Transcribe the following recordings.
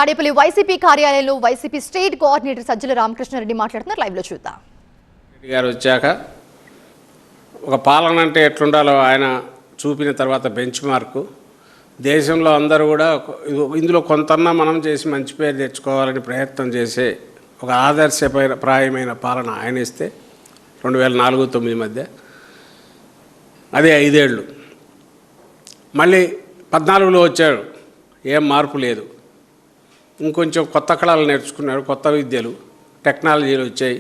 తాడేపల్లి వైసీపీ కార్యాలయంలో YCP state coordinator Sajjala Ramakrishna Reddy మాట్లాడుతున్నారు. Live లో చూద్దాం. రెడ్డి గారు వచ్చాక ఒక పాలన అంటే ఎట్లుండాలో ఆయన చూపిన తర్వాత బెంచ్ మార్కు దేశంలో అందరూ కూడా ఇందులో కొంతన్నా మనం చేసి మంచి పేరు తెచ్చుకోవాలని ప్రయత్నం చేసే ఒక ఆదర్శప్రాయమైన పాలన ఆయన ఇస్తే 2004-09 మధ్య అదే 5 ఏళ్ళు. మళ్ళీ 14లో వచ్చాడు, ఏం మార్పు లేదు. ఇంకొంచెం కొత్త కళలు నేర్చుకున్నాడు, కొత్త విద్యలు టెక్నాలజీలు వచ్చాయి.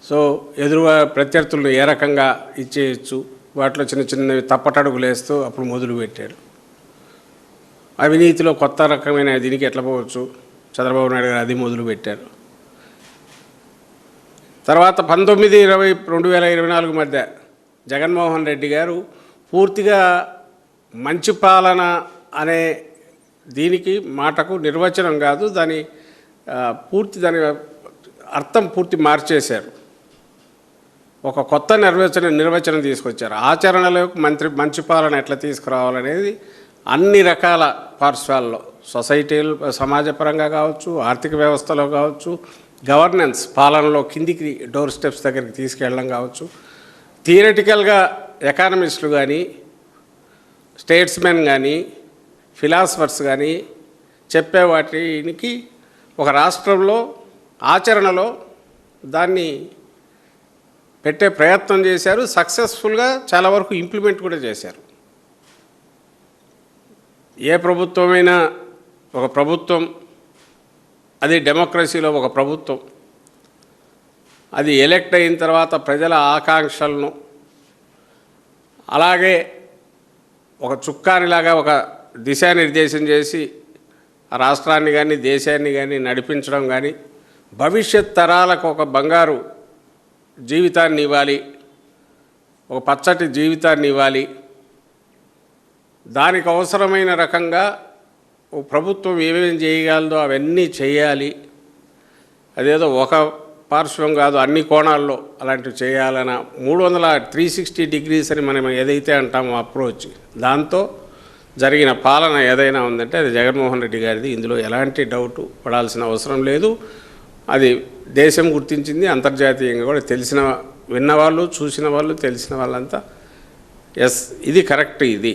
సో ఎదురుగా ప్రత్యర్థులను ఏ రకంగా ఇచ్చేయచ్చు, వాటిలో చిన్న చిన్నవి తప్పటడుగులు వేస్తూ అప్పుడు మొదలుపెట్టాడు. అవినీతిలో కొత్త రకమైన దీనికి ఎట్లా పోవచ్చు, చంద్రబాబు నాయుడు గారు అది మొదలుపెట్టారు. తర్వాత 19-20-2024 మధ్య జగన్మోహన్ రెడ్డి గారు పూర్తిగా మంచి పాలన అనే దీనికి మాటకు నిర్వచనం కాదు, దాని అర్థం పూర్తి మార్చేశారు. ఒక కొత్త నిర్వచనం తీసుకొచ్చారు. ఆచరణలోకి మంచి పాలన ఎట్లా తీసుకురావాలనేది అన్ని రకాల పార్శ్వాల్లో, సొసైటీలు సమాజపరంగా కావచ్చు, ఆర్థిక వ్యవస్థలో కావచ్చు, గవర్నెన్స్ పాలనలో కిందికి డోర్ స్టెప్స్ దగ్గరికి తీసుకెళ్ళడం కావచ్చు, థియరిటికల్గా ఎకానమిస్టులు కానీ, స్టేట్స్మెన్ కానీ, ఫిలాసఫర్స్ కానీ చెప్పే వాటికి ఒక రాష్ట్రంలో ఆచరణలో దాన్ని పెట్టే ప్రయత్నం చేశారు. సక్సెస్ఫుల్గా చాలా వరకు ఇంప్లిమెంట్ కూడా చేశారు. ఏ ప్రభుత్వమైనా ఒక ప్రభుత్వం, అది డెమోక్రసీలో ఒక ప్రభుత్వం, అది ఎలక్ట్ అయిన తర్వాత ప్రజల ఆకాంక్షలను అలాగే ఒక చుక్కానిలాగా ఒక దిశానిర్దేశం చేసి ఆ రాష్ట్రాన్ని కానీ దేశాన్ని కానీ నడిపించడం కానీ, భవిష్యత్ తరాలకు ఒక బంగారు జీవితాన్ని ఇవ్వాలి, ఒక పచ్చటి జీవితాన్ని ఇవ్వాలి. దానికి అవసరమైన రకంగా ఓ ప్రభుత్వం ఏమేమి చేయగలదో అవన్నీ చేయాలి. అదేదో ఒక పార్శ్వం కాదు, అన్ని కోణాల్లో అలాంటివి చేయాలన్న 360 డిగ్రీస్ అని మనం ఏదైతే అంటామో అప్రోచ్, దాంతో జరిగిన పాలన ఏదైనా ఉందంటే అది జగన్మోహన్ రెడ్డి గారిది. ఇందులో ఎలాంటి డౌట్ పడాల్సిన అవసరం లేదు. అది దేశం గుర్తించింది, అంతర్జాతీయంగా కూడా విన్నవాళ్ళు, చూసిన వాళ్ళు, తెలిసిన వాళ్ళంతా ఎస్ ఇది కరెక్ట్ ఇది